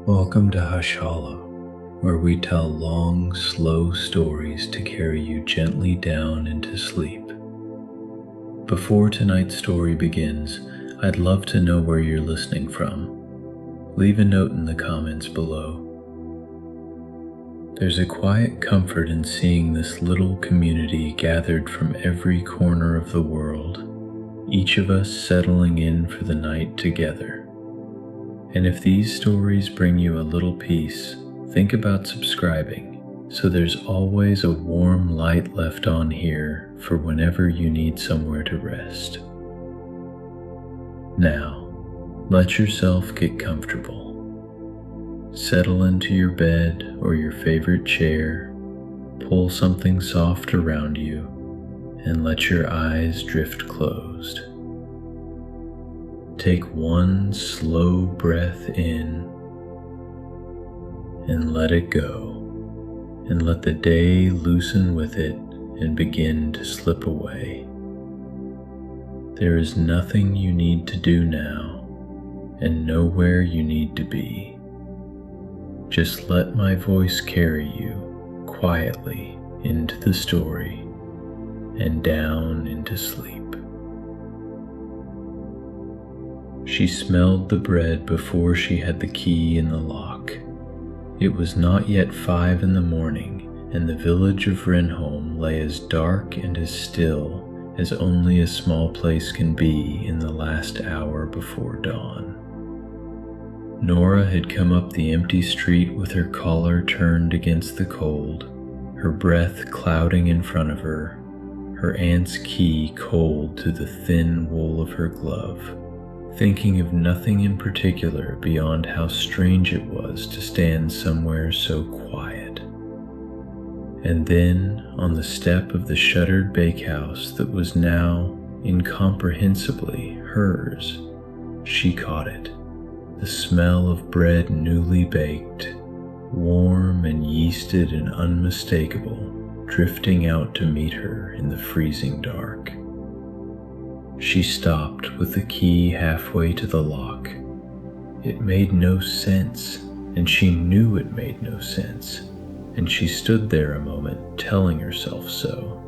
Welcome to Hush Hollow, where we tell long, slow stories to carry you gently down into sleep. Before tonight's story begins, I'd love to know where you're listening from. Leave a note in the comments below. There's a quiet comfort in seeing this little community gathered from every corner of the world, each of us settling in for the night together. And if these stories bring you a little peace, think about subscribing, so there's always a warm light left on here for whenever you need somewhere to rest. Now, let yourself get comfortable. Settle into your bed or your favorite chair, pull something soft around you, and let your eyes drift closed. Take one slow breath in and let it go, and let the day loosen with it and begin to slip away. There is nothing you need to do now and nowhere you need to be. Just let my voice carry you quietly into the story and down into sleep. She smelled the bread before she had the key in the lock. It was not yet 5 a.m, and the village of Renholm lay as dark and as still as only a small place can be in the last hour before dawn. Nora had come up the empty street with her collar turned against the cold, her breath clouding in front of her, her aunt's key cold to the thin wool of her glove, thinking of nothing in particular beyond how strange it was to stand somewhere so quiet. And then, on the step of the shuttered bakehouse that was now incomprehensibly hers, she caught it, the smell of bread newly baked, warm and yeasted and unmistakable, drifting out to meet her in the freezing dark. She stopped with the key halfway to the lock. It made no sense, and she knew it made no sense, and she stood there a moment telling herself so.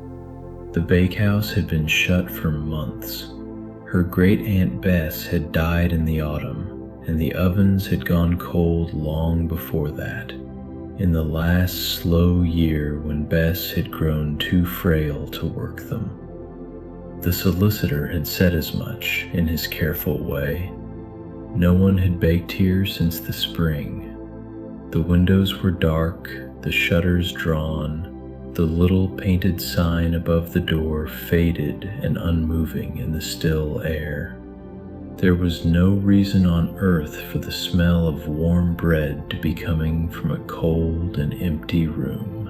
The bakehouse had been shut for months. Her great-aunt Bess had died in the autumn, and the ovens had gone cold long before that, in the last slow year when Bess had grown too frail to work them. The solicitor had said as much in his careful way. No one had baked here since the spring. The windows were dark, the shutters drawn, the little painted sign above the door faded and unmoving in the still air. There was no reason on earth for the smell of warm bread to be coming from a cold and empty room.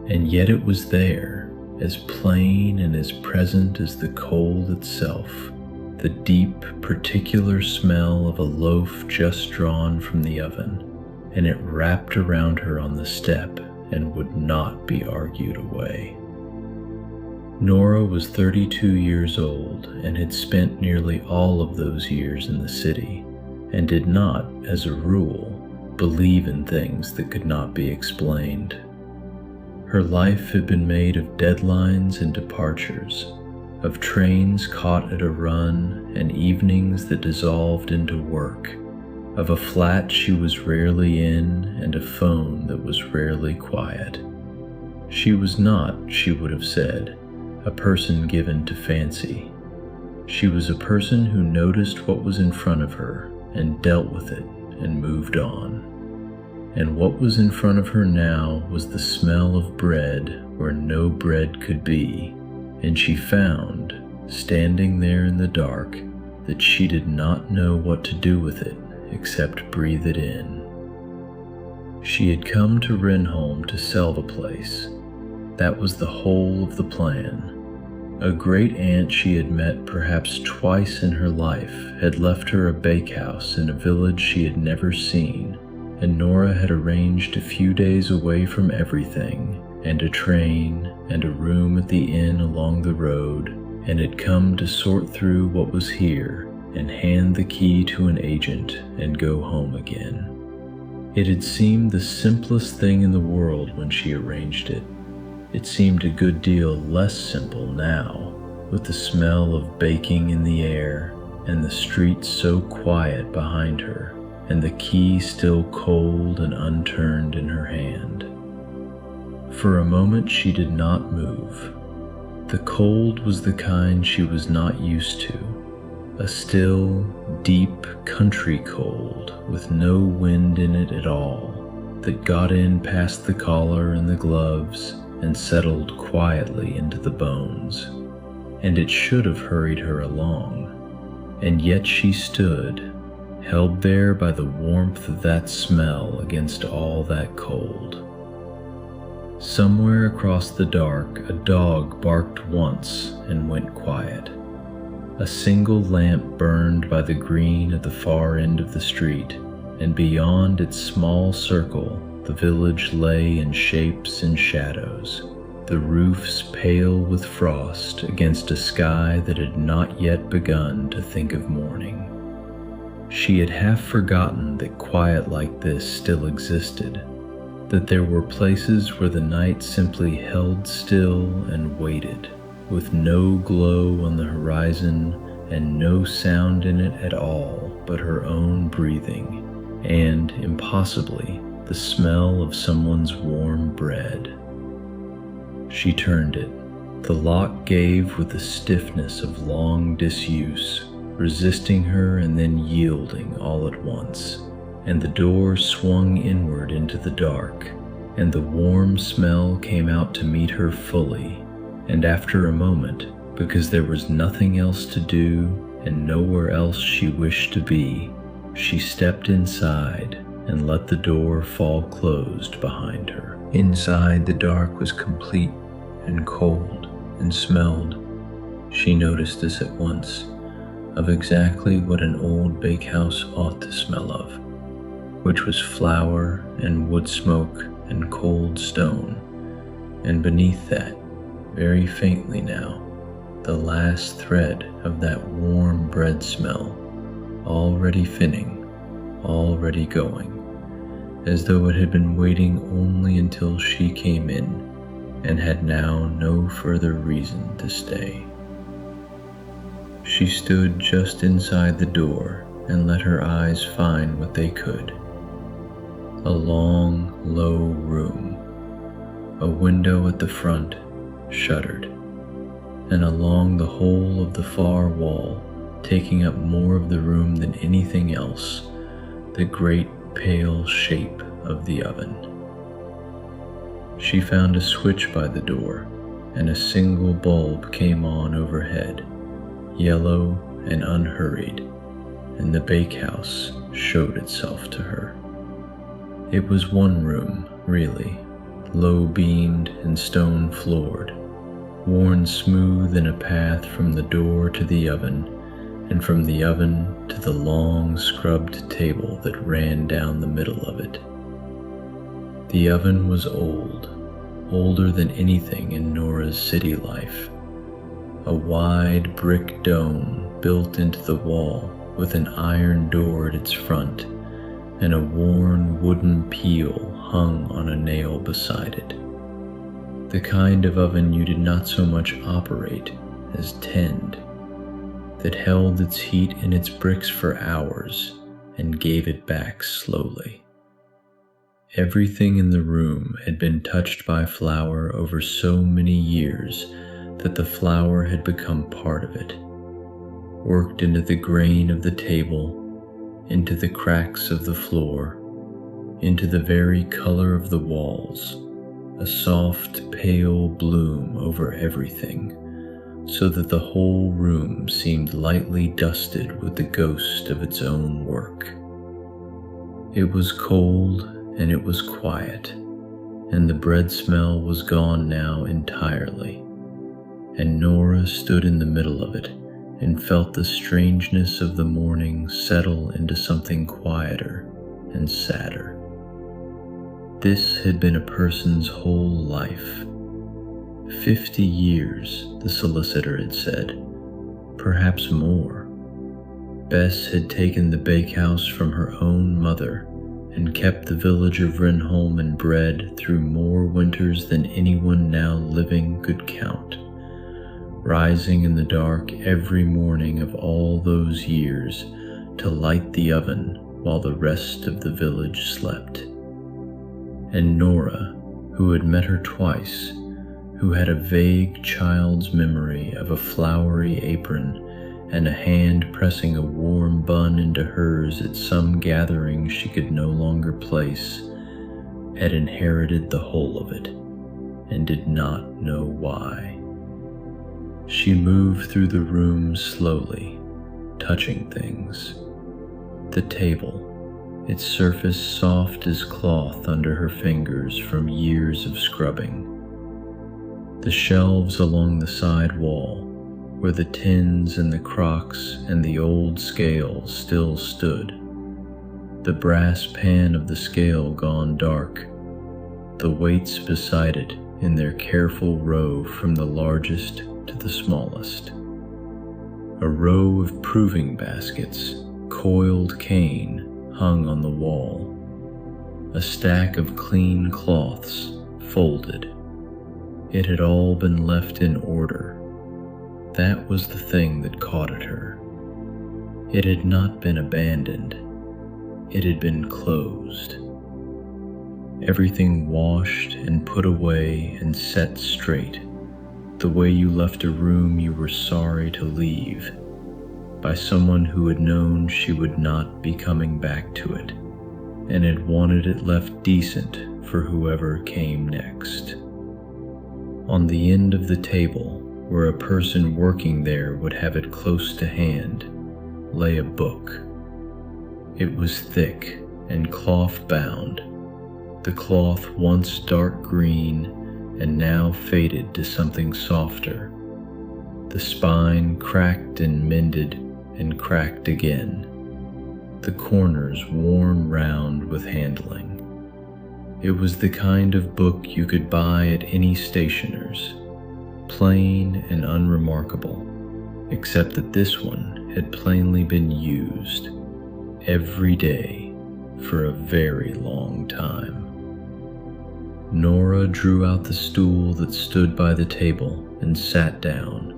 And yet it was there, as plain and as present as the cold itself, the deep, particular smell of a loaf just drawn from the oven, and it wrapped around her on the step and would not be argued away. Nora was 32 years old and had spent nearly all of those years in the city, and did not, as a rule, believe in things that could not be explained. Her life had been made of deadlines and departures, of trains caught at a run and evenings that dissolved into work, of a flat she was rarely in and a phone that was rarely quiet. She was not, she would have said, a person given to fancy. She was a person who noticed what was in front of her and dealt with it and moved on. And what was in front of her now was the smell of bread where no bread could be, and she found, standing there in the dark, that she did not know what to do with it except breathe it in. She had come to Renholm to sell the place. That was the whole of the plan. A great aunt she had met perhaps twice in her life had left her a bakehouse in a village she had never seen, and Nora had arranged a few days away from everything, and a train, and a room at the inn along the road, and had come to sort through what was here and hand the key to an agent and go home again. It had seemed the simplest thing in the world when she arranged it. It seemed a good deal less simple now, with the smell of baking in the air, and the street so quiet behind her, and the key still cold and unturned in her hand. For a moment she did not move. The cold was the kind she was not used to, a still, deep country cold with no wind in it at all, that got in past the collar and the gloves and settled quietly into the bones. And it should have hurried her along, and yet she stood, held there by the warmth of that smell against all that cold. Somewhere across the dark, a dog barked once and went quiet. A single lamp burned by the green at the far end of the street, and beyond its small circle, the village lay in shapes and shadows, the roofs pale with frost against a sky that had not yet begun to think of morning. She had half forgotten that quiet like this still existed, that there were places where the night simply held still and waited, with no glow on the horizon and no sound in it at all but her own breathing, and, impossibly, the smell of someone's warm bread. She turned it. The lock gave with the stiffness of long disuse, resisting her and then yielding all at once, and the door swung inward into the dark, and the warm smell came out to meet her fully, and after a moment, because there was nothing else to do and nowhere else she wished to be, she stepped inside and let the door fall closed behind her. Inside, the dark was complete and cold and smelled, she noticed this at once, of exactly what an old bakehouse ought to smell of, which was flour and wood smoke and cold stone, and beneath that, very faintly now, the last thread of that warm bread smell, already finning, already going, as though it had been waiting only until she came in, and had now no further reason to stay. She stood just inside the door and let her eyes find what they could. A long, low room, a window at the front, shuttered, and along the whole of the far wall, taking up more of the room than anything else, the great pale shape of the oven. She found a switch by the door, and a single bulb came on overhead, yellow and unhurried, and the bakehouse showed itself to her. It was one room, really, low-beamed and stone-floored, worn smooth in a path from the door to the oven, and from the oven to the long scrubbed table that ran down the middle of it. The oven was old, older than anything in Nora's city life. A wide brick dome built into the wall with an iron door at its front, and a worn wooden peel hung on a nail beside it. The kind of oven you did not so much operate as tend, that held its heat in its bricks for hours and gave it back slowly. Everything in the room had been touched by flour over so many years that the flour had become part of it, worked into the grain of the table, into the cracks of the floor, into the very color of the walls, a soft, pale bloom over everything, so that the whole room seemed lightly dusted with the ghost of its own work. It was cold and it was quiet, and the bread smell was gone now entirely, and Nora stood in the middle of it and felt the strangeness of the morning settle into something quieter and sadder. This had been a person's whole life. 50 years, the solicitor had said, perhaps more. Bess had taken the bakehouse from her own mother and kept the village of Rinholm in bread through more winters than anyone now living could count, rising in the dark every morning of all those years to light the oven while the rest of the village slept. And Nora, who had met her twice, who had a vague child's memory of a flowery apron and a hand pressing a warm bun into hers at some gathering she could no longer place, had inherited the whole of it, and did not know why. She moved through the room slowly, touching things. The table, its surface soft as cloth under her fingers from years of scrubbing. The shelves along the side wall, where the tins and the crocks and the old scale still stood. The brass pan of the scale gone dark, the weights beside it in their careful row from the largest to the smallest. A row of proving baskets, coiled cane, hung on the wall. A stack of clean cloths, folded. It had all been left in order. That was the thing that caught at her. It had not been abandoned. It had been closed. Everything washed and put away and set straight, the way you left a room you were sorry to leave, by someone who had known she would not be coming back to it, and had wanted it left decent for whoever came next. On the end of the table, where a person working there would have it close to hand, lay a book. It was thick and cloth-bound, the cloth once dark green and now faded to something softer, the spine cracked and mended and cracked again, the corners worn round with handling. It was the kind of book you could buy at any stationer's, plain and unremarkable, except that this one had plainly been used every day for a very long time. Nora drew out the stool that stood by the table and sat down,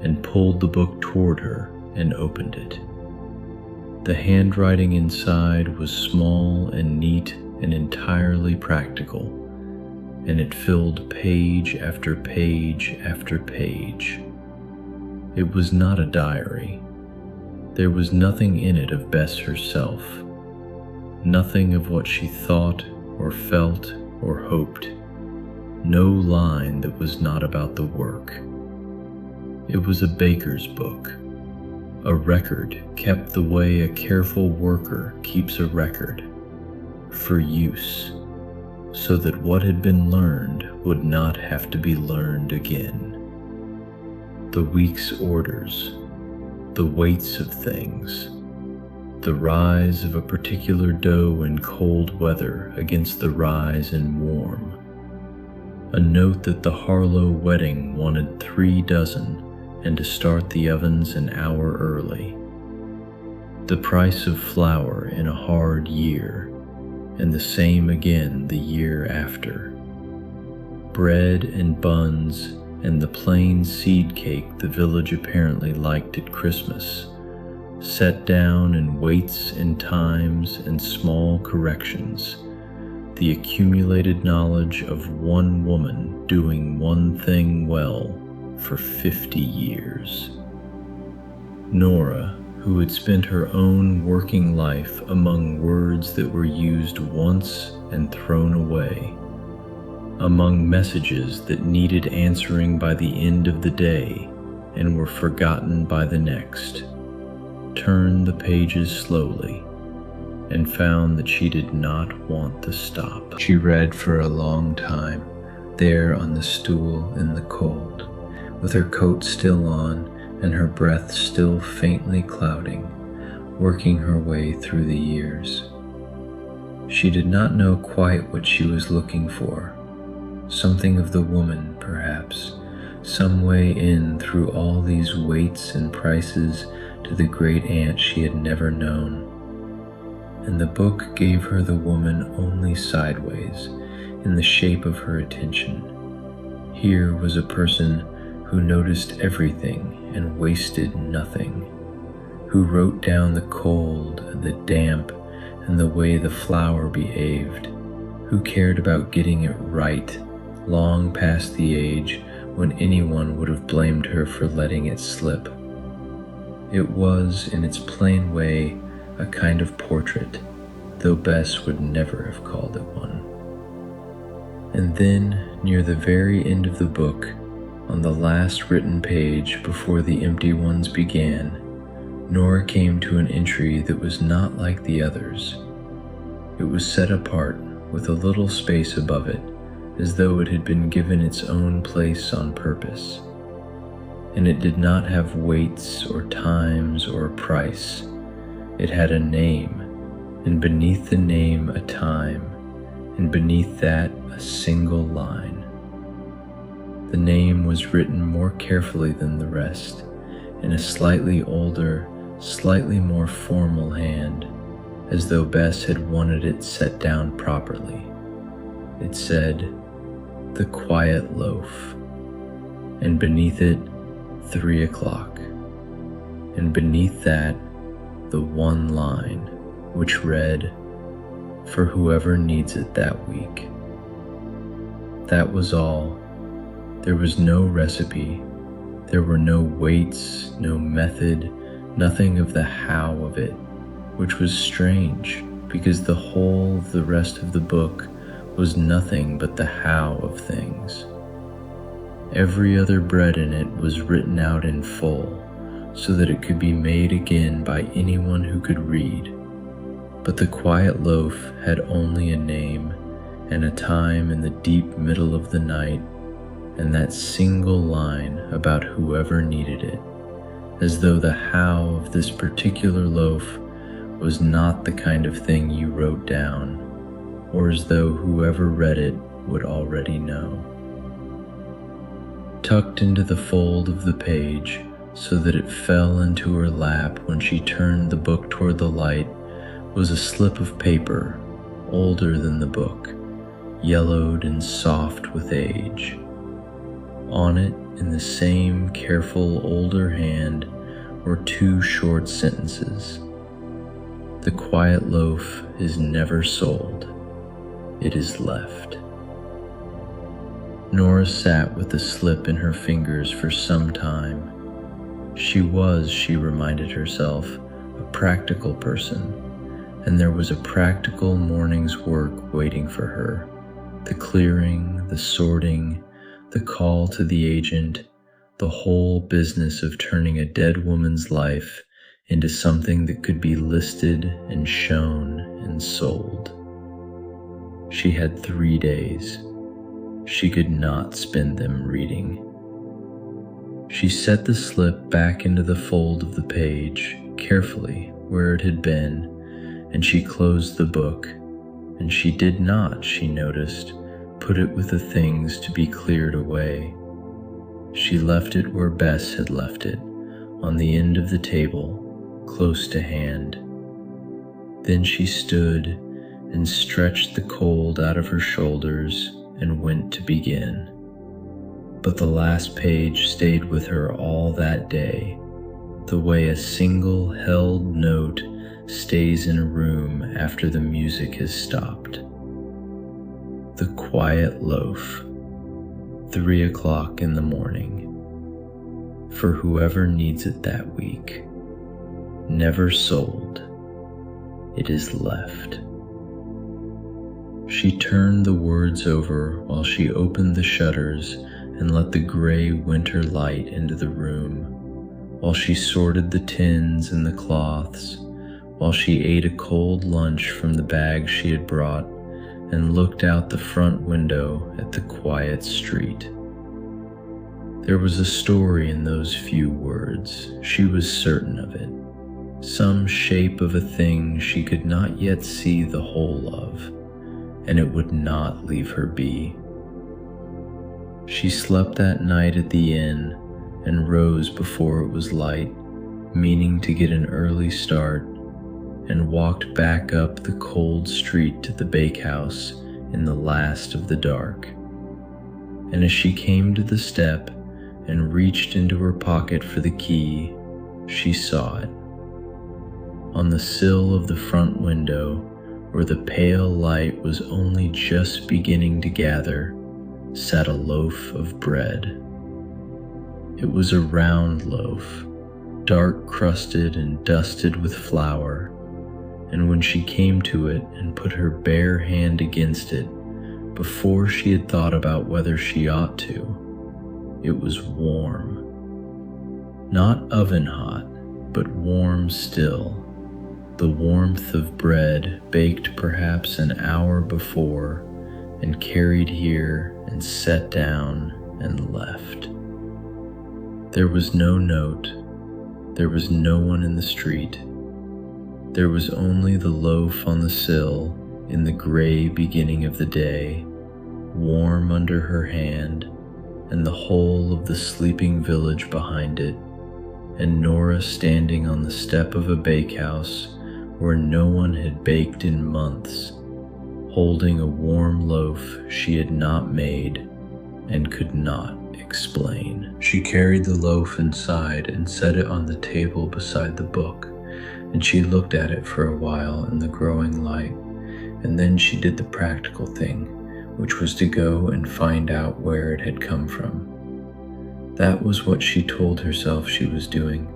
and pulled the book toward her and opened it. The handwriting inside was small and neat and entirely practical, and it filled page after page after page. It was not a diary. There was nothing in it of Bess herself, nothing of what she thought or felt or hoped, no line that was not about the work. It was a baker's book, a record kept the way a careful worker keeps a record, for use, so that what had been learned would not have to be learned again. The week's orders, the weights of things, the rise of a particular dough in cold weather against the rise in warm, a note that the Harlow wedding wanted 3 dozen and to start the ovens an hour early, the price of flour in a hard year, and the same again the year after. Bread and buns and the plain seed cake the village apparently liked at Christmas, set down in weights and times and small corrections, the accumulated knowledge of one woman doing one thing well for 50 years. Nora, who had spent her own working life among words that were used once and thrown away, among messages that needed answering by the end of the day and were forgotten by the next, turned the pages slowly and found that she did not want to stop. She read for a long time, there on the stool in the cold, with her coat still on and her breath still faintly clouding, working her way through the years. She did not know quite what she was looking for. Something of the woman, perhaps, some way in through all these weights and prices to the great aunt she had never known. and the book gave her the woman only sideways, in the shape of her attention. Here was a person who noticed everything and wasted nothing, who wrote down the cold and the damp and the way the flower behaved, who cared about getting it right long past the age when anyone would have blamed her for letting it slip. It was, in its plain way, a kind of portrait, though Bess would never have called it one. And then, near the very end of the book, on the last written page before the empty ones began, Nora came to an entry that was not like the others. It was set apart with a little space above it, as though it had been given its own place on purpose. And it did not have weights or times or a price. It had a name, and beneath the name a time, and beneath that a single line. The name was written more carefully than the rest, in a slightly older, slightly more formal hand, as though Bess had wanted it set down properly. It said, "The Quiet Loaf," and beneath it, 3 o'clock, and beneath that, the one line, which read, "For whoever needs it that week." That was all. There was no recipe. There were no weights, no method, nothing of the how of it, which was strange, because the whole of the rest of the book was nothing but the how of things. Every other bread in it was written out in full, so that it could be made again by anyone who could read. But the Quiet Loaf had only a name, and a time in the deep middle of the night, and that single line about whoever needed it, as though the how of this particular loaf was not the kind of thing you wrote down, or as though whoever read it would already know. Tucked into the fold of the page, so that it fell into her lap when she turned the book toward the light, was a slip of paper, older than the book, yellowed and soft with age. On it, in the same careful older hand, were 2 short sentences. "The Quiet Loaf is never sold. It is left." Nora sat with the slip in her fingers for some time. She was, she reminded herself, a practical person, and there was a practical morning's work waiting for her. The clearing, the sorting, the call to the agent, the whole business of turning a dead woman's life into something that could be listed and shown and sold. She had 3 days. She could not spend them reading. She set the slip back into the fold of the page, carefully, where it had been, and she closed the book, and she did not, she noticed, put it with the things to be cleared away. She left it where Bess had left it, on the end of the table, close to hand. Then she stood and stretched the cold out of her shoulders and went to begin. But the last page stayed with her all that day, the way a single held note stays in a room after the music has stopped. The Quiet Loaf, 3 o'clock in the morning. For whoever needs it that week. Never sold. It is left. She turned the words over while she opened the shutters and let the gray winter light into the room, while she sorted the tins and the cloths, while she ate a cold lunch from the bag she had brought and looked out the front window at the quiet street. There was a story in those few words, she was certain of it, some shape of a thing she could not yet see the whole of, and it would not leave her be. She slept that night at the inn and rose before it was light, meaning to get an early start, and walked back up the cold street to the bakehouse in the last of the dark. And as she came to the step and reached into her pocket for the key, she saw it. On the sill of the front window, where the pale light was only just beginning to gather, sat a loaf of bread. It was a round loaf, dark crusted and dusted with flour, and when she came to it and put her bare hand against it, before she had thought about whether she ought to, it was warm. Not oven hot, but warm still, the warmth of bread baked perhaps an hour before and carried here and set down and left. There was no note, there was no one in the street. There was only the loaf on the sill in the gray beginning of the day, warm under her hand, and the whole of the sleeping village behind it, and Nora standing on the step of a bakehouse where no one had baked in months, holding a warm loaf she had not made and could not explain. She carried the loaf inside and set it on the table beside the book, and she looked at it for a while in the growing light, and then she did the practical thing, which was to go and find out where it had come from. That was what she told herself she was doing.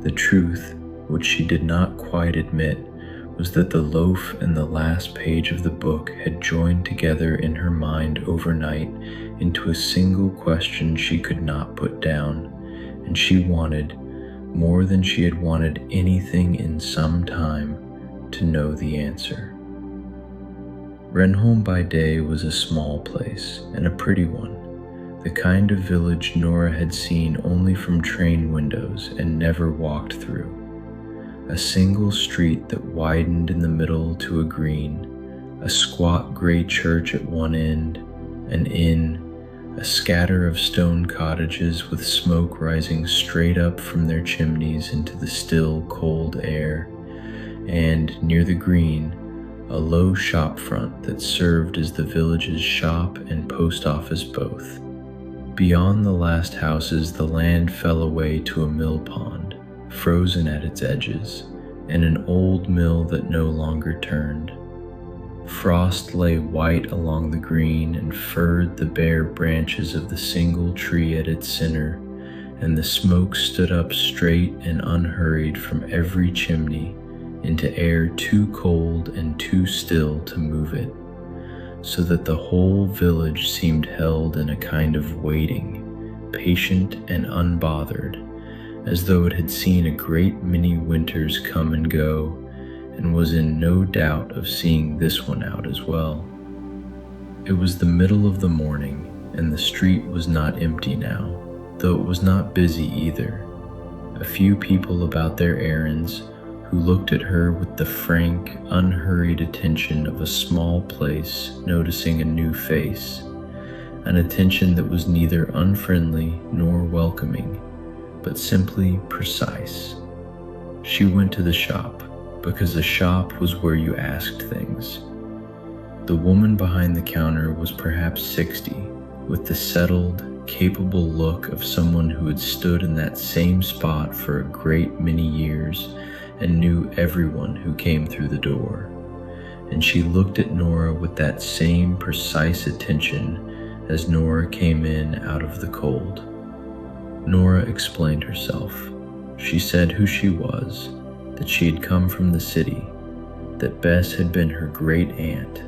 The truth, which she did not quite admit, was that the loaf and the last page of the book had joined together in her mind overnight into a single question she could not put down, and she wanted, more than she had wanted anything in some time, to know the answer. Renholm by day was a small place, and a pretty one, the kind of village Nora had seen only from train windows and never walked through. A single street that widened in the middle to a green, a squat gray church at one end, an inn, a scatter of stone cottages with smoke rising straight up from their chimneys into the still, cold air, and, near the green, a low shop front that served as the village's shop and post office both. Beyond the last houses, the land fell away to a mill pond, frozen at its edges, and an old mill that no longer turned. Frost lay white along the green and furred the bare branches of the single tree at its center, and the smoke stood up straight and unhurried from every chimney into air too cold and too still to move it, so that the whole village seemed held in a kind of waiting, patient and unbothered, as though it had seen a great many winters come and go, and was in no doubt of seeing this one out as well. It was the middle of the morning, and the street was not empty now, though it was not busy either. A few people about their errands, who looked at her with the frank, unhurried attention of a small place noticing a new face, an attention that was neither unfriendly nor welcoming, but simply precise. She went to the shop, because the shop was where you asked things. The woman behind the counter was perhaps 60, with the settled, capable look of someone who had stood in that same spot for a great many years and knew everyone who came through the door. And she looked at Nora with that same precise attention as Nora came in out of the cold. Nora explained herself. She said who she was, that she had come from the city, that Bess had been her great aunt,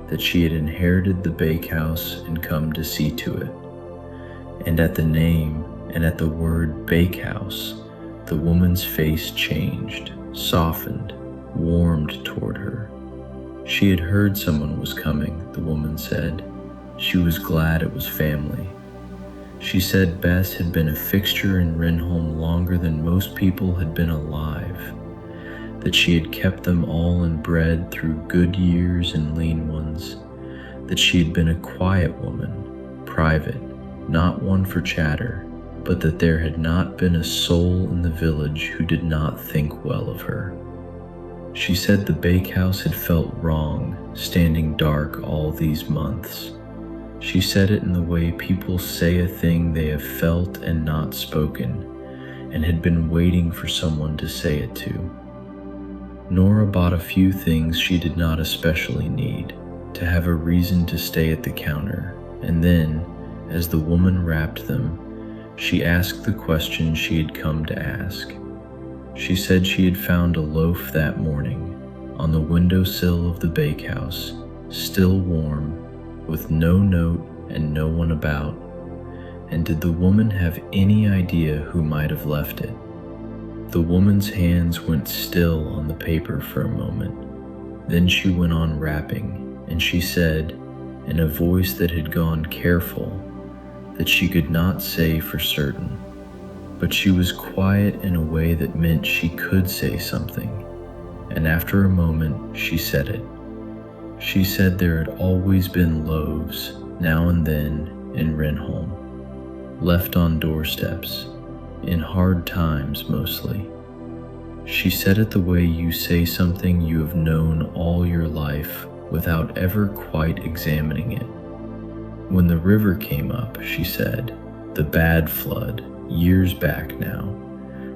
that she had inherited the bakehouse and come to see to it. And at the name and at the word bakehouse, the woman's face changed, softened, warmed toward her. She had heard someone was coming, the woman said. She was glad it was family. She said Bess had been a fixture in Renholm longer than most people had been alive, that she had kept them all in bread through good years and lean ones, that she had been a quiet woman, private, not one for chatter, but that there had not been a soul in the village who did not think well of her. She said the bakehouse had felt wrong, standing dark all these months. She said it in the way people say a thing they have felt and not spoken, and had been waiting for someone to say it to. Nora bought a few things she did not especially need, to have a reason to stay at the counter, and then, as the woman wrapped them, she asked the question she had come to ask. She said she had found a loaf that morning, on the windowsill of the bakehouse, still warm, with no note and no one about. And did the woman have any idea who might have left it? The woman's hands went still on the paper for a moment. Then she went on wrapping, and she said, in a voice that had gone careful, that she could not say for certain, but she was quiet in a way that meant she could say something, and after a moment she said it. She said there had always been loaves, now and then, in Renholm, left on doorsteps, in hard times mostly. She said it the way you say something you have known all your life without ever quite examining it. When the river came up, she said, the bad flood, years back now,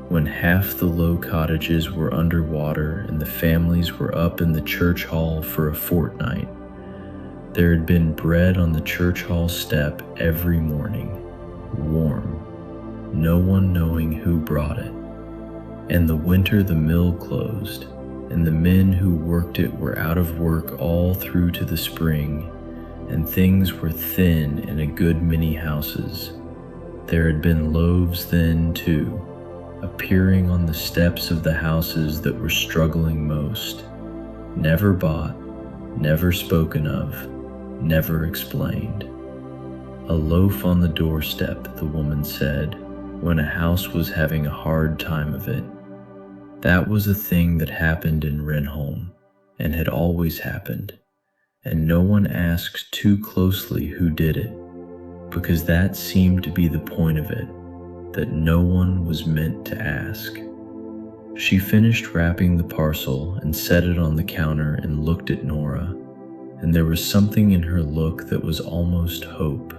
when half the low cottages were underwater and the families were up in the church hall for a fortnight, there had been bread on the church hall step every morning, warm, no one knowing who brought it. And the winter the mill closed, and the men who worked it were out of work all through to the spring, and things were thin in a good many houses. There had been loaves then, too, appearing on the steps of the houses that were struggling most, never bought, never spoken of, never explained. A loaf on the doorstep, the woman said, when a house was having a hard time of it. That was a thing that happened in Renholm, and had always happened, and no one asked too closely who did it, because that seemed to be the point of it, that no one was meant to ask. She finished wrapping the parcel and set it on the counter and looked at Nora, and there was something in her look that was almost hope.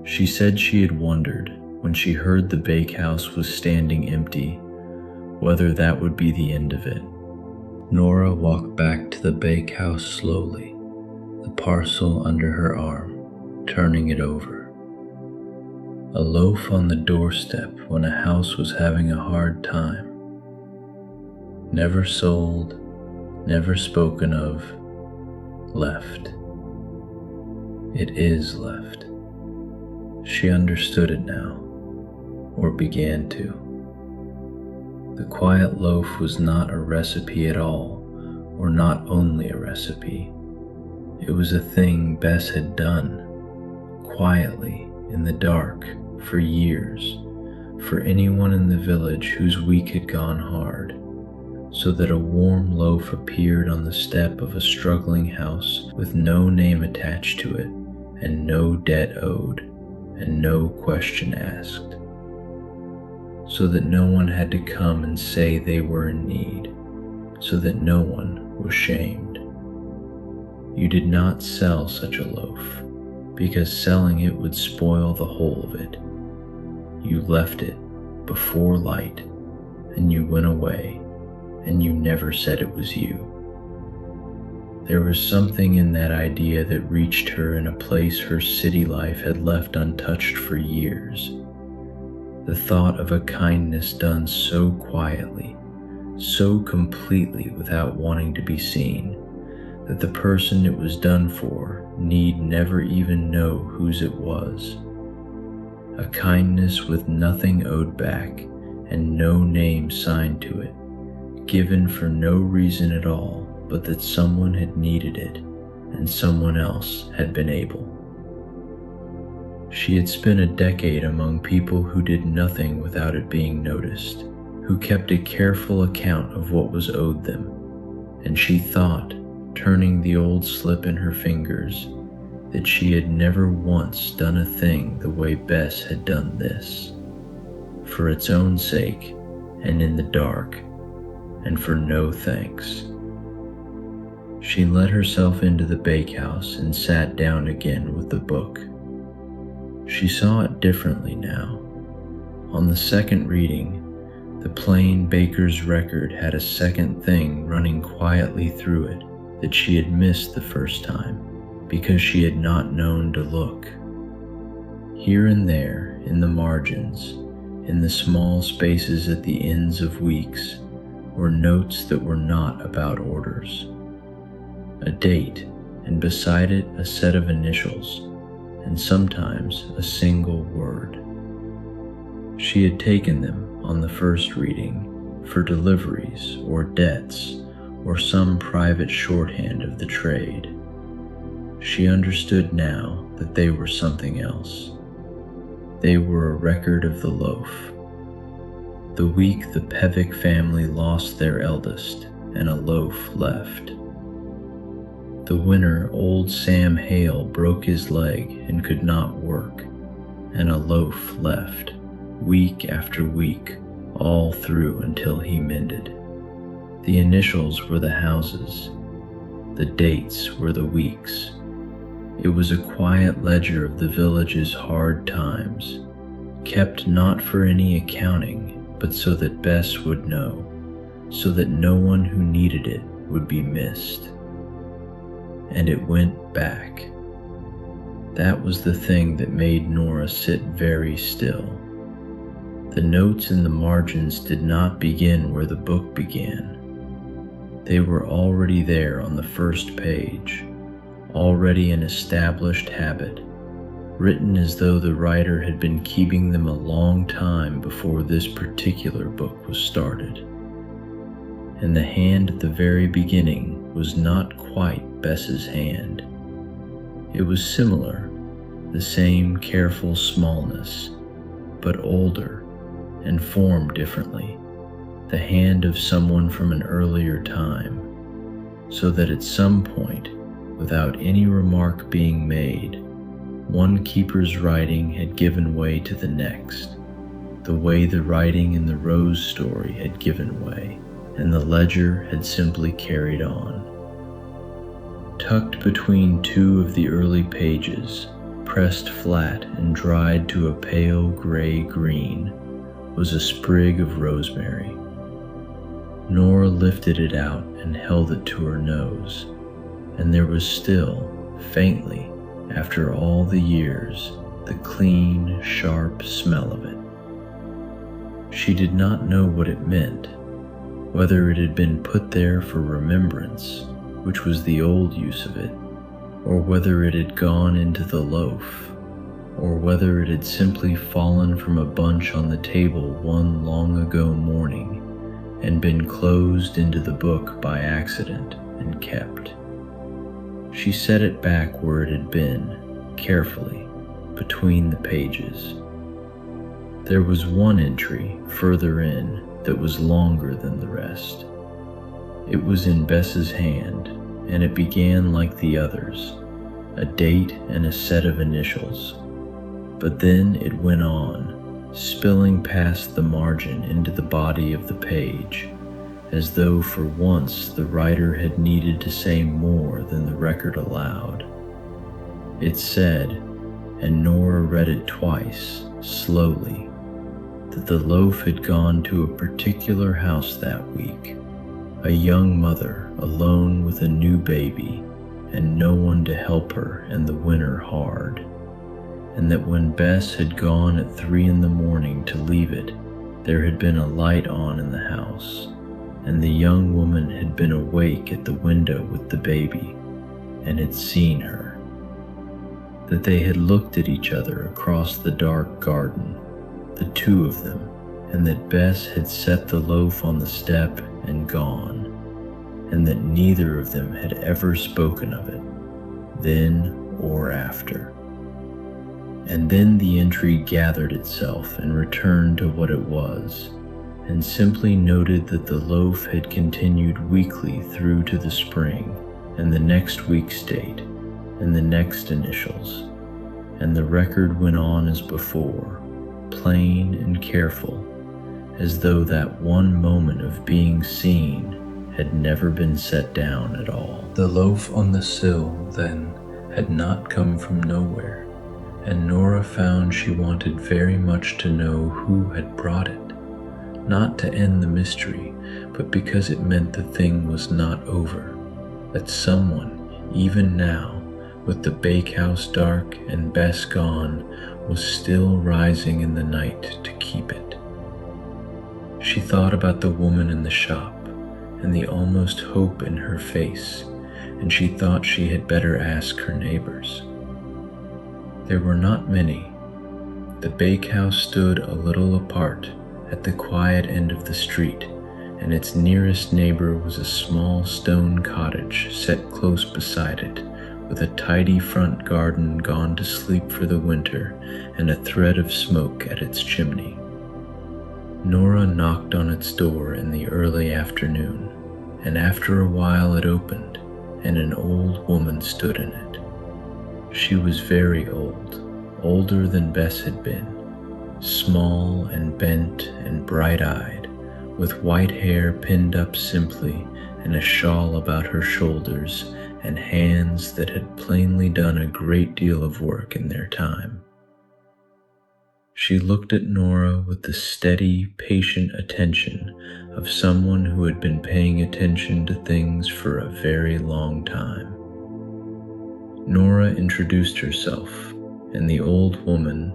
She said she had wondered, when she heard the bakehouse was standing empty, whether that would be the end of it. Nora walked back to the bakehouse slowly, the parcel under her arm, turning it over. A loaf on the doorstep when a house was having a hard time. Never sold, never spoken of, left. It is left. She understood it now, or began to. The quiet loaf was not a recipe at all, or not only a recipe. It was a thing Bess had done, quietly, in the dark, for years, for anyone in the village whose week had gone hard, so that a warm loaf appeared on the step of a struggling house with no name attached to it, and no debt owed, and no question asked, so that no one had to come and say they were in need, so that no one was shamed. You did not sell such a loaf, because selling it would spoil the whole of it. You left it before light, and you went away, and you never said it was you. There was something in that idea that reached her in a place her city life had left untouched for years. The thought of a kindness done so quietly, so completely without wanting to be seen, that the person it was done for need never even know whose it was. A kindness with nothing owed back and no name signed to it, given for no reason at all but that someone had needed it and someone else had been able. She had spent a decade among people who did nothing without it being noticed, who kept a careful account of what was owed them, and she thought, turning the old slip in her fingers, that she had never once done a thing the way Bess had done this, for its own sake and in the dark, and for no thanks. She let herself into the bakehouse and sat down again with the book. She saw it differently now. On the second reading, the plain baker's record had a second thing running quietly through it that she had missed the first time because she had not known to look. Here and there, in the margins, in the small spaces at the ends of weeks, were notes that were not about orders. A date, and beside it a set of initials, and sometimes a single word. She had taken them on the first reading for deliveries or debts or some private shorthand of the trade. She understood now that they were something else. They were a record of the loaf. The week the Pevick family lost their eldest and a loaf left. The winter old Sam Hale broke his leg and could not work, and a loaf left, week after week, all through until he mended. The initials were the houses. The dates were the weeks. It was a quiet ledger of the village's hard times, kept not for any accounting, but so that Bess would know, so that no one who needed it would be missed. And it went back. That was the thing that made Nora sit very still. The notes in the margins did not begin where the book began. They were already there on the first page, already an established habit, written as though the writer had been keeping them a long time before this particular book was started. And the hand at the very beginning was not quite Bess's hand. It was similar, the same careful smallness, but older and formed differently, the hand of someone from an earlier time, so that at some point, without any remark being made, one keeper's writing had given way to the next, the way the writing in the Rose story had given way, and the ledger had simply carried on. Tucked between two of the early pages, pressed flat and dried to a pale gray green, was a sprig of rosemary. Nora lifted it out and held it to her nose, and there was still, faintly, after all the years, the clean, sharp smell of it. She did not know what it meant, whether it had been put there for remembrance, which was the old use of it, or whether it had gone into the loaf, or whether it had simply fallen from a bunch on the table one long ago morning and been closed into the book by accident and kept. She set it back where it had been, carefully, between the pages. There was one entry further in that was longer than the rest. It was in Bess's hand, and it began like the others, a date and a set of initials. But then it went on, spilling past the margin into the body of the page, as though for once the writer had needed to say more than the record allowed. It said, and Nora read it twice, slowly, that the loaf had gone to a particular house that week, a young mother alone with a new baby and no one to help her and the winter hard, and that when Bess had gone at 3 a.m. to leave it, there had been a light on in the house, and the young woman had been awake at the window with the baby and had seen her, that they had looked at each other across the dark garden, the two of them, and that Bess had set the loaf on the step and gone, and that neither of them had ever spoken of it, then or after. And then the entry gathered itself and returned to what it was, and simply noted that the loaf had continued weekly through to the spring, and the next week's date, and the next initials, and the record went on as before, plain and careful, as though that one moment of being seen had never been set down at all. The loaf on the sill, then, had not come from nowhere, and Nora found she wanted very much to know who had brought it, not to end the mystery, but because it meant the thing was not over, that someone, even now, with the bakehouse dark and Bess gone, was still rising in the night to keep it. She thought about the woman in the shop and the almost hope in her face, and she thought she had better ask her neighbors. There were not many. The bakehouse stood a little apart at the quiet end of the street, and its nearest neighbor was a small stone cottage set close beside it, with a tidy front garden gone to sleep for the winter and a thread of smoke at its chimney. Nora knocked on its door in the early afternoon, and after a while it opened, and an old woman stood in it. She was very old, older than Bess had been, small and bent and bright-eyed, with white hair pinned up simply and a shawl about her shoulders, and hands that had plainly done a great deal of work in their time. She looked at Nora with the steady, patient attention of someone who had been paying attention to things for a very long time. Nora introduced herself, and the old woman,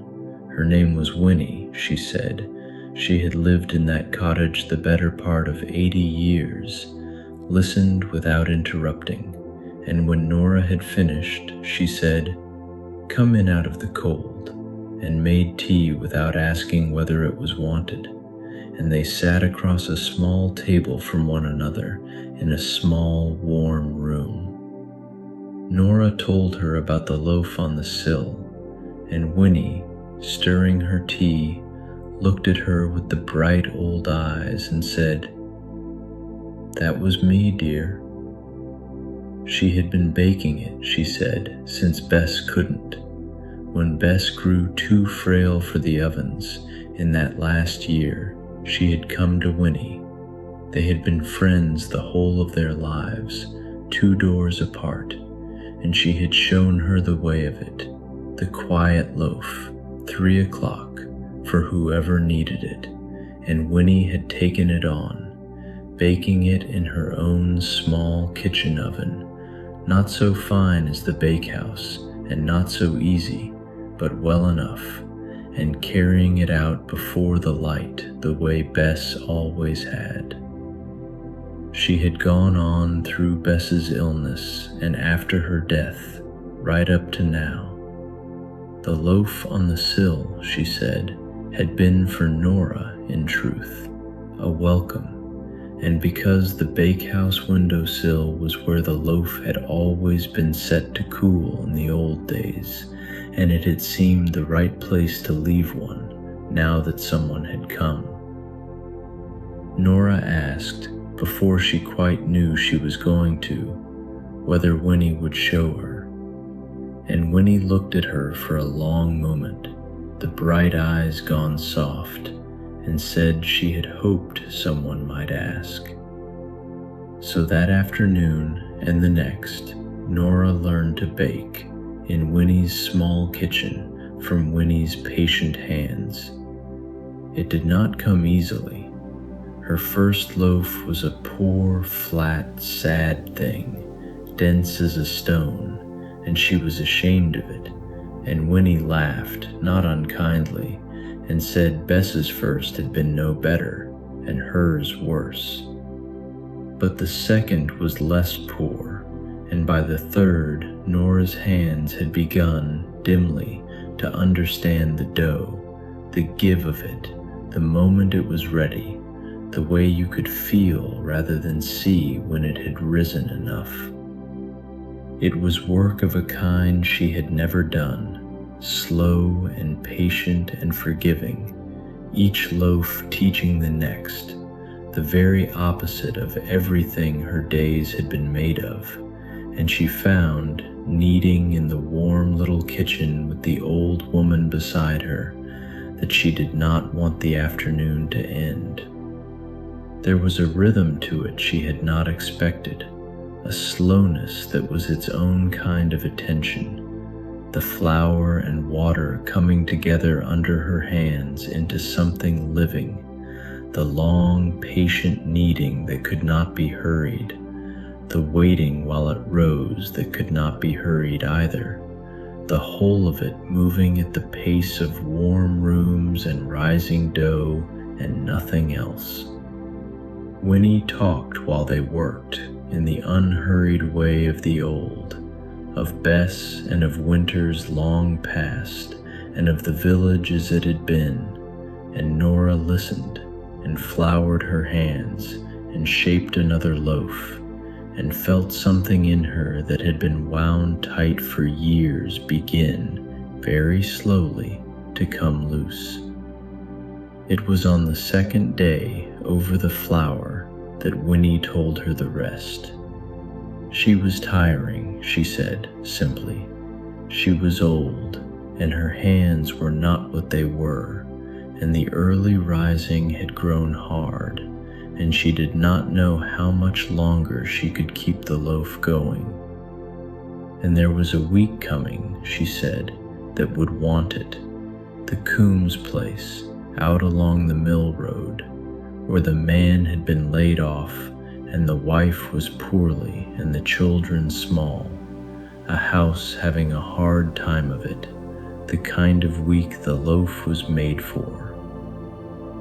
her name was Winnie, she said, she had lived in that cottage the better part of 80 years, listened without interrupting, and when Nora had finished, she said, "Come in out of the cold," and made tea without asking whether it was wanted, and they sat across a small table from one another in a small, warm room. Nora told her about the loaf on the sill, and Winnie, stirring her tea, looked at her with the bright old eyes and said, "That was me, dear." She had been baking it, she said, since Bess couldn't. When Bess grew too frail for the ovens, in that last year, she had come to Winnie. They had been friends the whole of their lives, 2 doors apart, and she had shown her the way of it, the quiet loaf, 3 o'clock, for whoever needed it, and Winnie had taken it on, baking it in her own small kitchen oven, not so fine as the bakehouse, and not so easy, but well enough, and carrying it out before the light the way Bess always had. She had gone on through Bess's illness and after her death, right up to now. The loaf on the sill, she said, had been for Nora, in truth, a welcome, and because the bakehouse windowsill was where the loaf had always been set to cool in the old days, and it had seemed the right place to leave one now that someone had come. Nora asked, before she quite knew she was going to, whether Winnie would show her, and Winnie looked at her for a long moment, the bright eyes gone soft, and said she had hoped someone might ask. So that afternoon and the next, Nora learned to bake in Winnie's small kitchen from Winnie's patient hands. It did not come easily. Her first loaf was a poor, flat, sad thing, dense as a stone, and she was ashamed of it, and Winnie laughed, not unkindly, and said Bess's first had been no better, and hers worse. But the second was less poor, and by the third, Nora's hands had begun, dimly, to understand the dough, the give of it, the moment it was ready, the way you could feel rather than see when it had risen enough. It was work of a kind she had never done, slow and patient and forgiving, each loaf teaching the next, the very opposite of everything her days had been made of, and she found, kneading in the warm little kitchen with the old woman beside her, that she did not want the afternoon to end. There was a rhythm to it she had not expected, a slowness that was its own kind of attention, the flour and water coming together under her hands into something living, the long, patient kneading that could not be hurried, the waiting while it rose that could not be hurried either, the whole of it moving at the pace of warm rooms and rising dough and nothing else. Winnie talked while they worked in the unhurried way of the old, of Bess and of winters long past, and of the village as it had been, and Nora listened and floured her hands and shaped another loaf, and felt something in her that had been wound tight for years begin, very slowly, to come loose. It was on the second day over the flour that Winnie told her the rest. She was tiring, she said simply. She was old, and her hands were not what they were, and the early rising had grown hard, and she did not know how much longer she could keep the loaf going. And there was a week coming, she said, that would want it, the Coombs place, out along the mill road, where the man had been laid off and the wife was poorly and the children small, a house having a hard time of it, the kind of week the loaf was made for.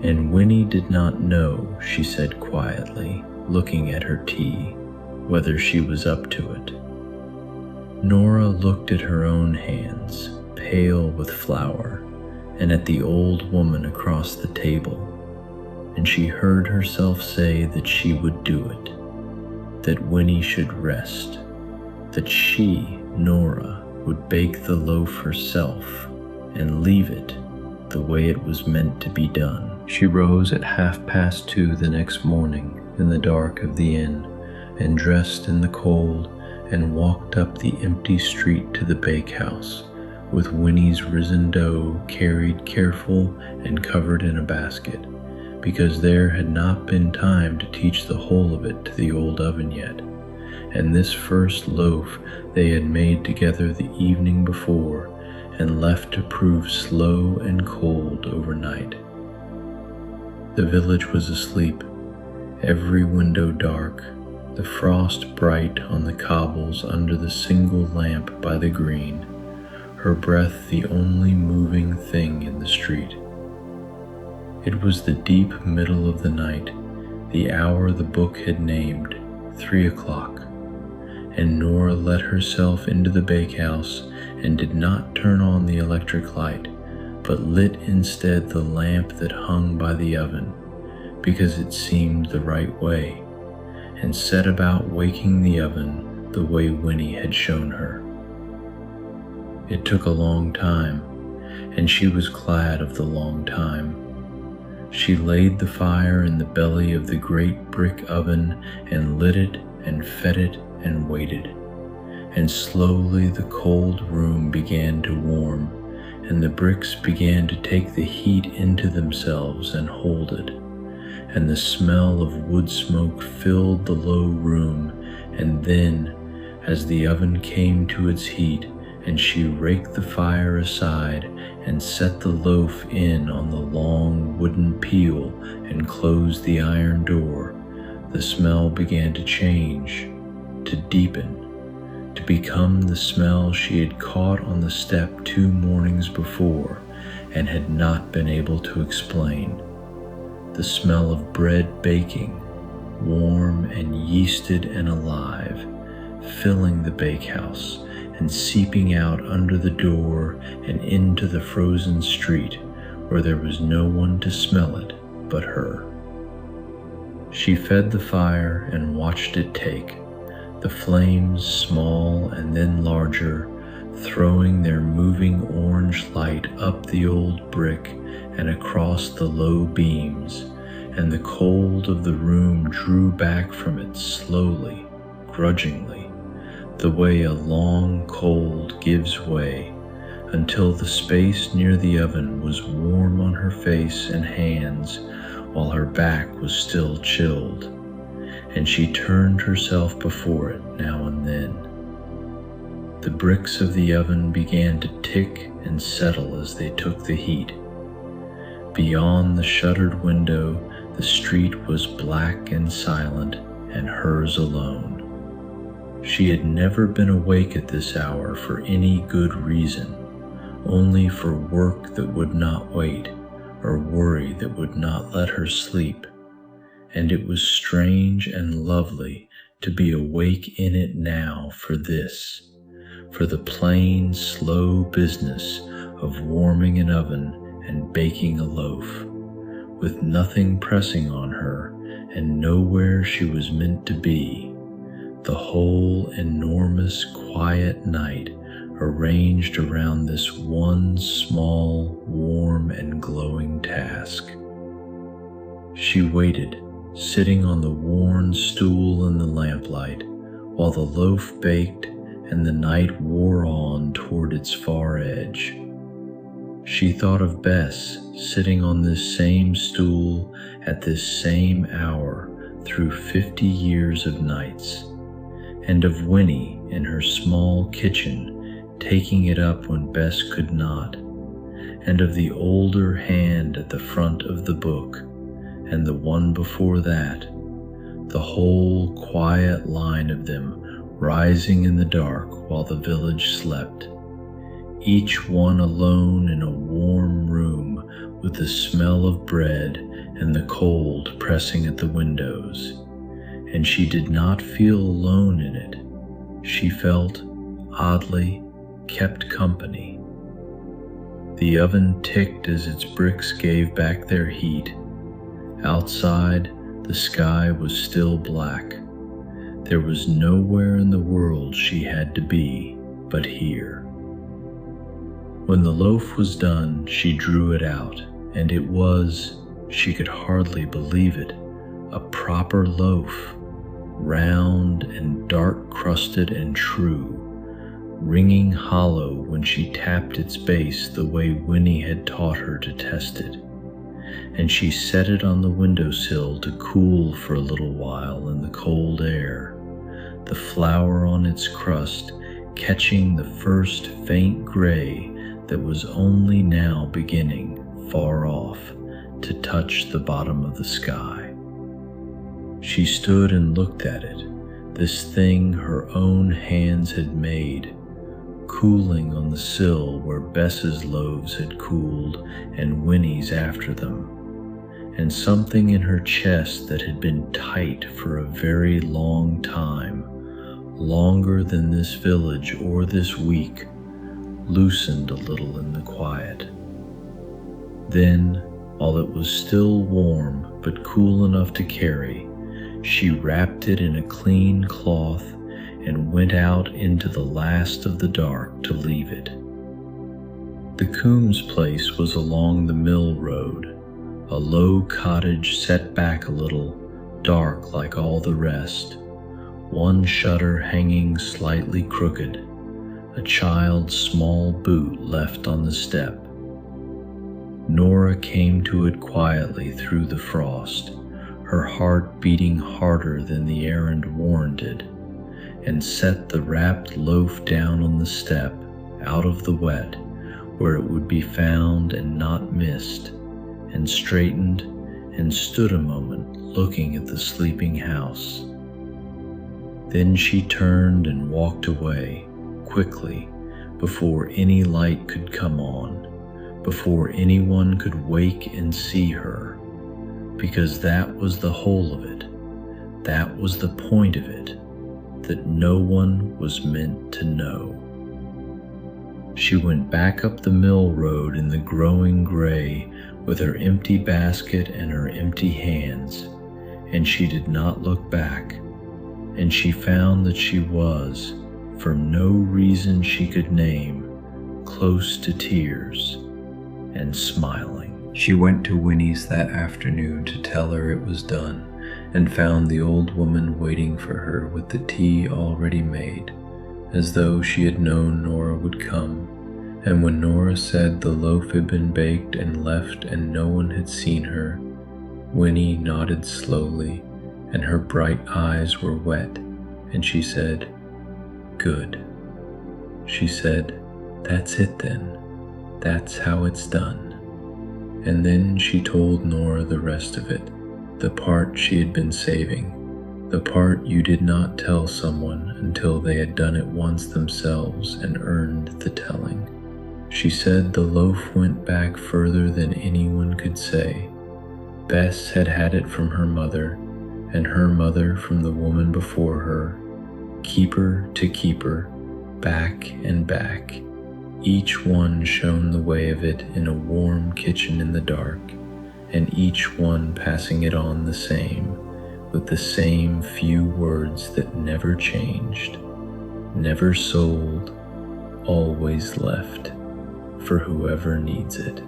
And Winnie did not know, she said quietly, looking at her tea, whether she was up to it. Nora looked at her own hands, pale with flour, and at the old woman across the table, and she heard herself say that she would do it, that Winnie should rest, that she, Nora, would bake the loaf herself and leave it the way it was meant to be done. She rose at 2:30 the next morning in the dark of the inn, and dressed in the cold, and walked up the empty street to the bakehouse, with Winnie's risen dough carried careful and covered in a basket, because there had not been time to teach the whole of it to the old oven yet, and this first loaf they had made together the evening before and left to prove slow and cold overnight. The village was asleep, every window dark, the frost bright on the cobbles under the single lamp by the green, her breath the only moving thing in the street. It was the deep middle of the night, the hour the book had named, 3 o'clock, and Nora let herself into the bakehouse and did not turn on the electric light, but lit instead the lamp that hung by the oven, because it seemed the right way, and set about waking the oven the way Winnie had shown her. It took a long time, and she was glad of the long time. She laid the fire in the belly of the great brick oven and lit it and fed it and waited, and slowly the cold room began to warm, and the bricks began to take the heat into themselves and hold it, and the smell of wood smoke filled the low room, and then, as the oven came to its heat, and she raked the fire aside and set the loaf in on the long wooden peel and closed the iron door, the smell began to change, to deepen, to become the smell she had caught on the step 2 mornings before and had not been able to explain. The smell of bread baking, warm and yeasted and alive, filling the bakehouse and seeping out under the door and into the frozen street where there was no one to smell it but her. She fed the fire and watched it take, the flames small and then larger, throwing their moving orange light up the old brick and across the low beams, and the cold of the room drew back from it slowly, grudgingly, the way a long cold gives way, until the space near the oven was warm on her face and hands while her back was still chilled, and she turned herself before it now and then. The bricks of the oven began to tick and settle as they took the heat. Beyond the shuttered window, the street was black and silent, and hers alone. She had never been awake at this hour for any good reason, only for work that would not wait, or worry that would not let her sleep. And it was strange and lovely to be awake in it now for this, for the plain, slow business of warming an oven and baking a loaf, with nothing pressing on her and nowhere she was meant to be, the whole enormous quiet night arranged around this one small, warm and glowing task. She waited, sitting on the worn stool in the lamplight, while the loaf baked and the night wore on toward its far edge. She thought of Bess sitting on this same stool at this same hour through 50 years of nights, and of Winnie in her small kitchen taking it up when Bess could not, and of the older hand at the front of the book, and the one before that, the whole quiet line of them rising in the dark while the village slept, each one alone in a warm room with the smell of bread and the cold pressing at the windows. And she did not feel alone in it. She felt, oddly, kept company. The oven ticked as its bricks gave back their heat. Outside, the sky was still black. There was nowhere in the world she had to be but here. When the loaf was done, she drew it out, and it was, she could hardly believe it, a proper loaf, round and dark-crusted and true, ringing hollow when she tapped its base the way Winnie had taught her to test it. And she set it on the windowsill to cool for a little while in the cold air, the flour on its crust catching the first faint gray that was only now beginning, far off, to touch the bottom of the sky. She stood and looked at it, this thing her own hands had made, cooling on the sill where Bess's loaves had cooled and Winnie's after them, and something in her chest that had been tight for a very long time, longer than this village or this week, loosened a little in the quiet. Then, while it was still warm but cool enough to carry, she wrapped it in a clean cloth and went out into the last of the dark to leave it. The Coombs place was along the mill road, a low cottage set back a little, dark like all the rest, one shutter hanging slightly crooked, a child's small boot left on the step. Nora came to it quietly through the frost, her heart beating harder than the errand warranted, and set the wrapped loaf down on the step, out of the wet, where it would be found and not missed, and straightened and stood a moment looking at the sleeping house. Then she turned and walked away, quickly, before any light could come on, before anyone could wake and see her, because that was the whole of it, that was the point of it, that no one was meant to know. She went back up the mill road in the growing gray with her empty basket and her empty hands, and she did not look back, and she found that she was, for no reason she could name, close to tears and smiling. She went to Winnie's that afternoon to tell her it was done, and found the old woman waiting for her with the tea already made, as though she had known Nora would come, And when Nora said the loaf had been baked and left and no one had seen her, Winnie nodded slowly, and her bright eyes were wet, and she said, "Good." She said, "That's it then. That's how it's done." And then she told Nora the rest of it, the part she had been saving, the part you did not tell someone until they had done it once themselves and earned the telling. She said the loaf went back further than anyone could say. Bess had had it from her mother, and her mother from the woman before her, keeper to keeper, back and back. Each one shown the way of it in a warm kitchen in the dark, and each one passing it on the same, with the same few words that never changed, never sold, always left, for whoever needs it.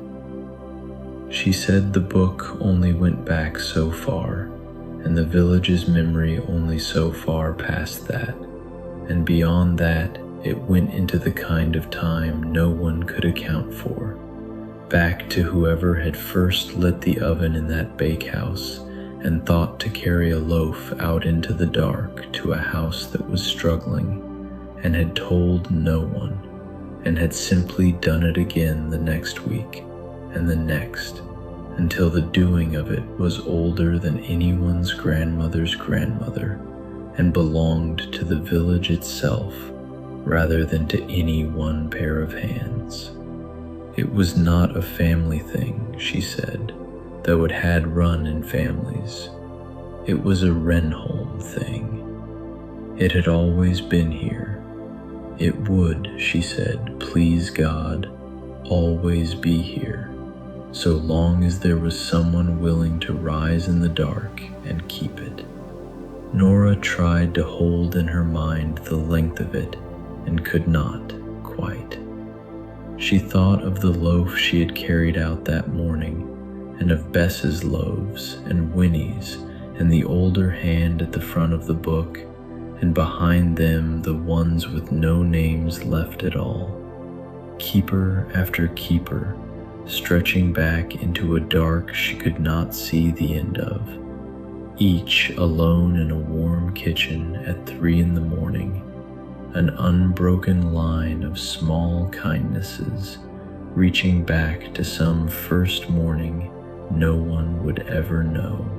She said the book only went back so far, and the village's memory only so far past that, and beyond that it went into the kind of time no one could account for, back to whoever had first lit the oven in that bakehouse and thought to carry a loaf out into the dark to a house that was struggling, and had told no one, and had simply done it again the next week, and the next, until the doing of it was older than anyone's grandmother's grandmother, and belonged to the village itself rather than to any one pair of hands. It was not a family thing, she said, though it had run in families. It was a Renholm thing. It had always been here. It would, she said, please God, always be here, so long as there was someone willing to rise in the dark and keep it. Nora tried to hold in her mind the length of it, and could not, quite. She thought of the loaf she had carried out that morning, and of Bess's loaves, and Winnie's, and the older hand at the front of the book, and behind them the ones with no names left at all. Keeper after keeper, stretching back into a dark she could not see the end of. Each alone in a warm kitchen at 3 a.m, an unbroken line of small kindnesses reaching back to some first morning no one would ever know.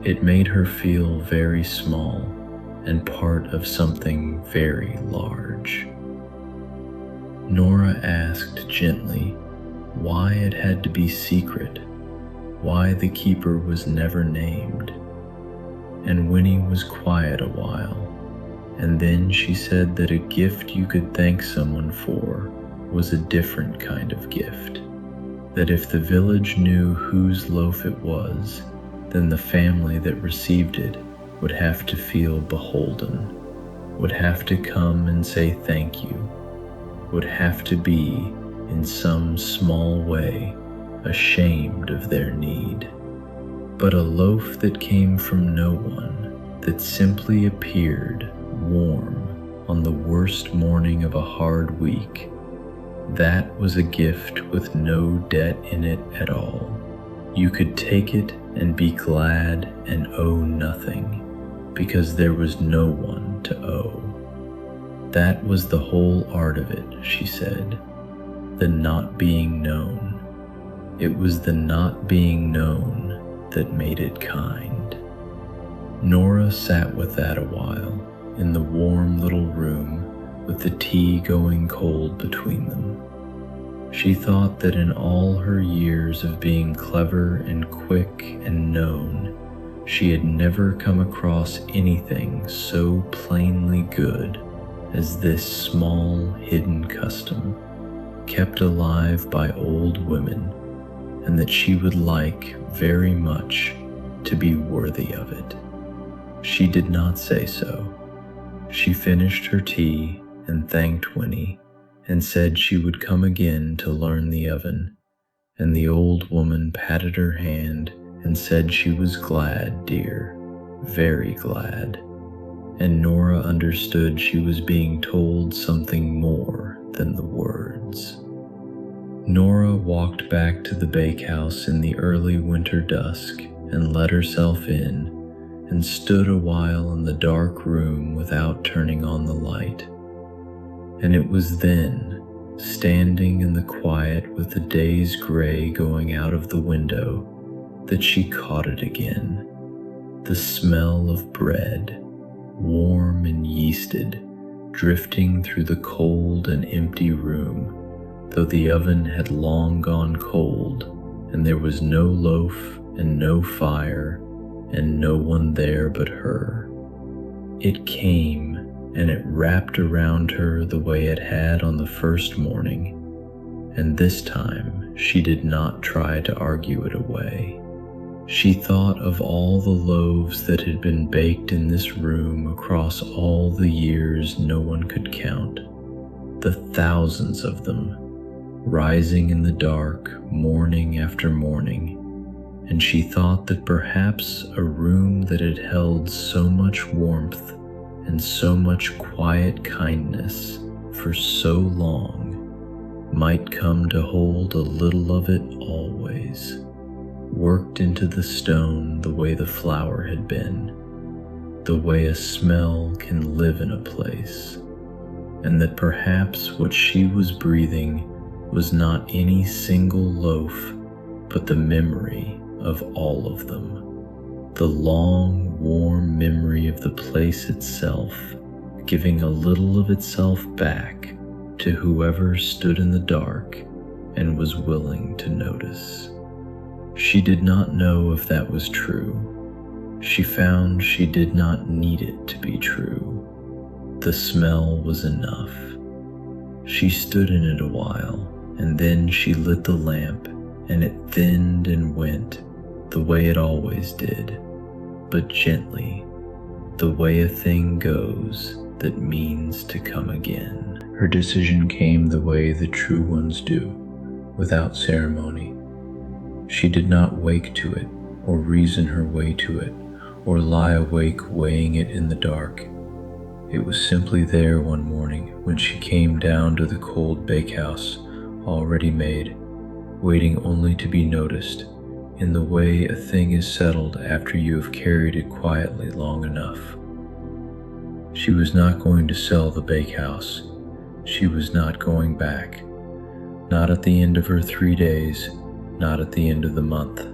It made her feel very small and part of something very large. Nora asked gently why it had to be secret, why the keeper was never named. And Winnie was quiet a while, and then she said that a gift you could thank someone for was a different kind of gift, that if the village knew whose loaf it was, then the family that received it would have to feel beholden, would have to come and say thank you, would have to be, in some small way, ashamed of their need. But a loaf that came from no one, that simply appeared warm on the worst morning of a hard week, that was a gift with no debt in it at all. You could take it and be glad and owe nothing, because there was no one to owe. That was the whole art of it, she said, the not being known. It was the not being known that made it kind. Nora sat with that a while, in the warm little room, with the tea going cold between them. She thought that in all her years of being clever and quick and known, she had never come across anything so plainly good as this small hidden custom, kept alive by old women, and that she would like very much to be worthy of it. She did not say so. She finished her tea and thanked Winnie, and said she would come again to learn the oven, and the old woman patted her hand and said she was glad, dear, very glad, and Nora understood she was being told something more than the words. Nora walked back to the bakehouse in the early winter dusk and let herself in and stood a while in the dark room without turning on the light. And it was then, standing in the quiet with the day's gray going out of the window, that she caught it again. The smell of bread, warm and yeasted, drifting through the cold and empty room, though the oven had long gone cold, and there was no loaf and no fire, and no one there but her. It came, and it wrapped around her the way it had on the first morning, and this time she did not try to argue it away. She thought of all the loaves that had been baked in this room across all the years no one could count, the thousands of them, rising in the dark morning after morning, and she thought that perhaps a room that had held so much warmth and so much quiet kindness for so long might come to hold a little of it always, worked into the stone the way the flour had been, the way a smell can live in a place, and that perhaps what she was breathing was not any single loaf, but the memory of all of them, the long, warm memory of the place itself, giving a little of itself back to whoever stood in the dark and was willing to notice. She did not know if that was true. She found she did not need it to be true. The smell was enough. She stood in it a while, and then she lit the lamp, and it thinned and went the way it always did, but gently, the way a thing goes that means to come again. Her decision came the way the true ones do, without ceremony. She did not wake to it, or reason her way to it, or lie awake weighing it in the dark. It was simply there one morning when she came down to the cold bakehouse, already made, waiting only to be noticed, in the way a thing is settled after you have carried it quietly long enough. She was not going to sell the bakehouse. She was not going back. Not at the end of her 3 days, not at the end of the month.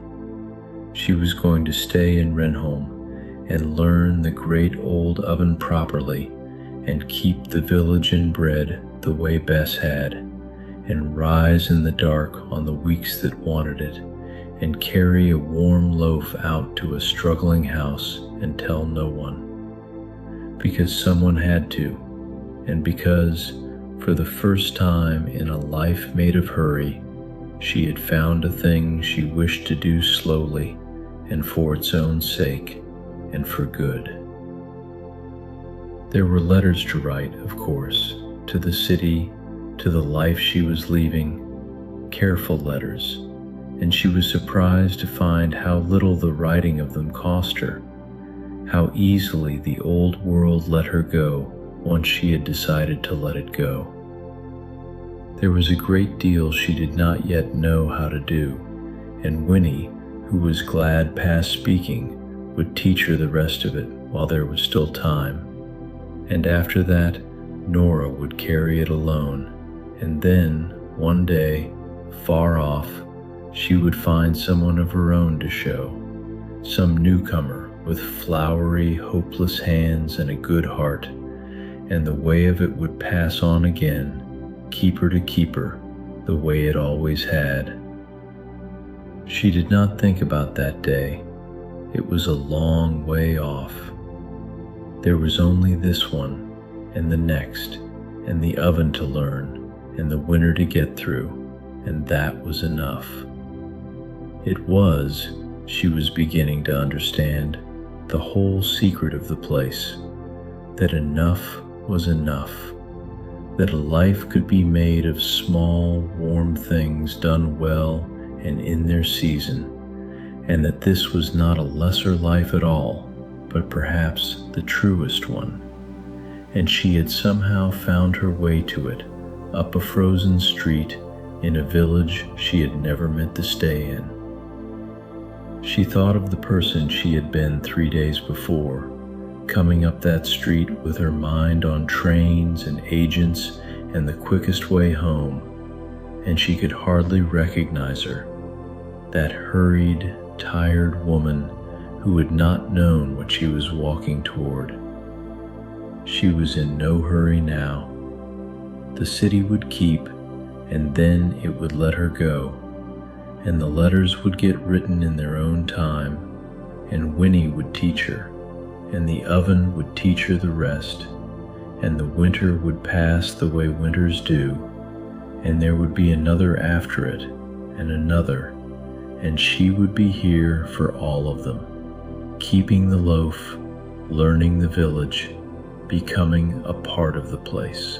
She was going to stay in Renholm and learn the great old oven properly and keep the village in bread the way Bess had, and rise in the dark on the weeks that wanted it, and carry a warm loaf out to a struggling house and tell no one. Because someone had to, and because, for the first time in a life made of hurry, she had found a thing she wished to do slowly and for its own sake and for good. There were letters to write, of course, to the city, to the life she was leaving, careful letters, and she was surprised to find how little the writing of them cost her, how easily the old world let her go once she had decided to let it go. There was a great deal she did not yet know how to do, and Winnie, who was glad past speaking, would teach her the rest of it while there was still time. And after that, Nora would carry it alone, and then, one day, far off, she would find someone of her own to show, some newcomer with flowery, hopeless hands and a good heart, and the way of it would pass on again, keeper to keeper, the way it always had. She did not think about that day. It was a long way off. There was only this one, and the next, and the oven to learn, and the winter to get through, and that was enough. It was, she was beginning to understand, the whole secret of the place, that enough was enough, that a life could be made of small, warm things done well and in their season, and that this was not a lesser life at all, but perhaps the truest one. And she had somehow found her way to it, up a frozen street, in a village she had never meant to stay in. She thought of the person she had been 3 days before, coming up that street with her mind on trains and agents and the quickest way home, and she could hardly recognize her, that hurried, tired woman who had not known what she was walking toward. She was in no hurry now. The city would keep, and then it would let her go, and the letters would get written in their own time, and Winnie would teach her, and the oven would teach her the rest, and the winter would pass the way winters do, and there would be another after it, and another, and she would be here for all of them, keeping the loaf, learning the village, becoming a part of the place.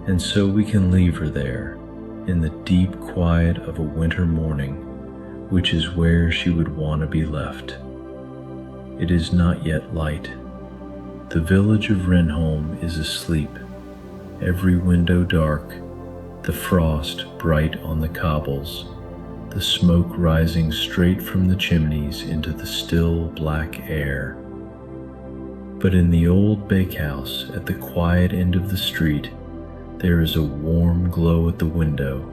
And so we can leave her there, in the deep quiet of a winter morning, which is where she would want to be left. It is not yet light. The village of Renholm is asleep, every window dark, the frost bright on the cobbles, the smoke rising straight from the chimneys into the still black air. But in the old bakehouse at the quiet end of the street, there is a warm glow at the window,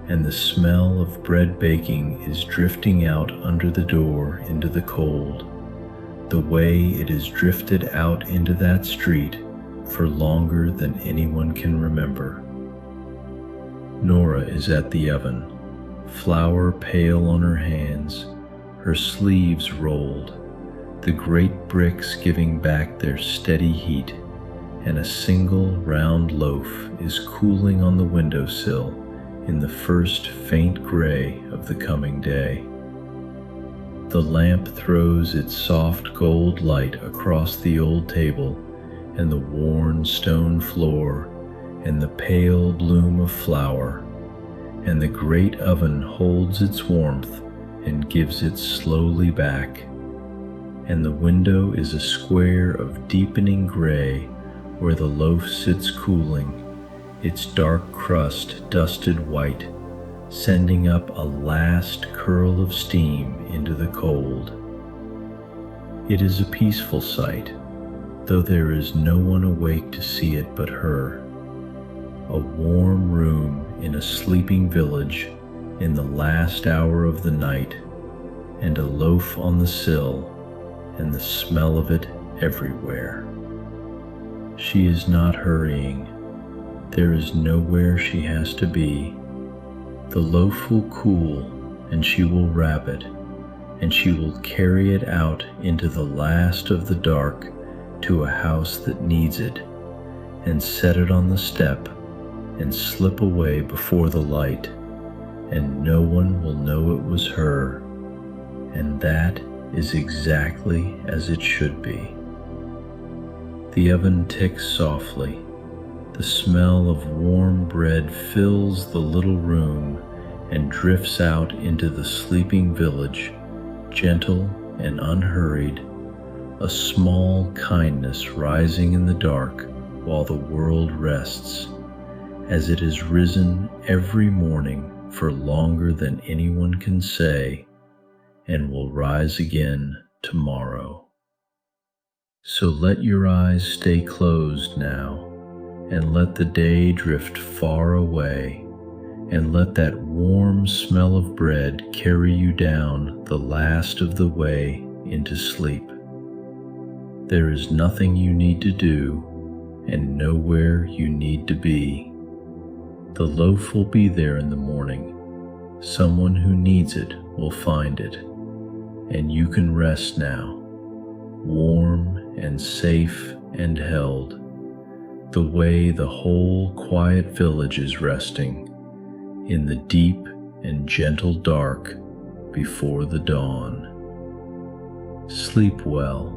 and the smell of bread baking is drifting out under the door into the cold, the way it has drifted out into that street for longer than anyone can remember. Nora is at the oven, flour pale on her hands, her sleeves rolled, the great bricks giving back their steady heat, and a single round loaf is cooling on the windowsill in the first faint gray of the coming day. The lamp throws its soft gold light across the old table and the worn stone floor and the pale bloom of flour, and the great oven holds its warmth and gives it slowly back, and the window is a square of deepening gray where the loaf sits cooling, its dark crust dusted white, sending up a last curl of steam into the cold. It is a peaceful sight, though there is no one awake to see it but her. A warm room in a sleeping village in the last hour of the night, and a loaf on the sill, and the smell of it everywhere. She is not hurrying. There is nowhere she has to be. The loaf will cool, and she will wrap it, and she will carry it out into the last of the dark to a house that needs it, and set it on the step, and slip away before the light, and no one will know it was her, and that is exactly as it should be. The oven ticks softly. The smell of warm bread fills the little room and drifts out into the sleeping village, gentle and unhurried, a small kindness rising in the dark while the world rests, as it has risen every morning for longer than anyone can say, and will rise again tomorrow. So let your eyes stay closed now, and let the day drift far away, and let that warm smell of bread carry you down the last of the way into sleep. There is nothing you need to do, and nowhere you need to be. The loaf will be there in the morning. Someone who needs it will find it, and you can rest now, warm and safe and held, the way the whole quiet village is resting, in the deep and gentle dark before the dawn. Sleep well.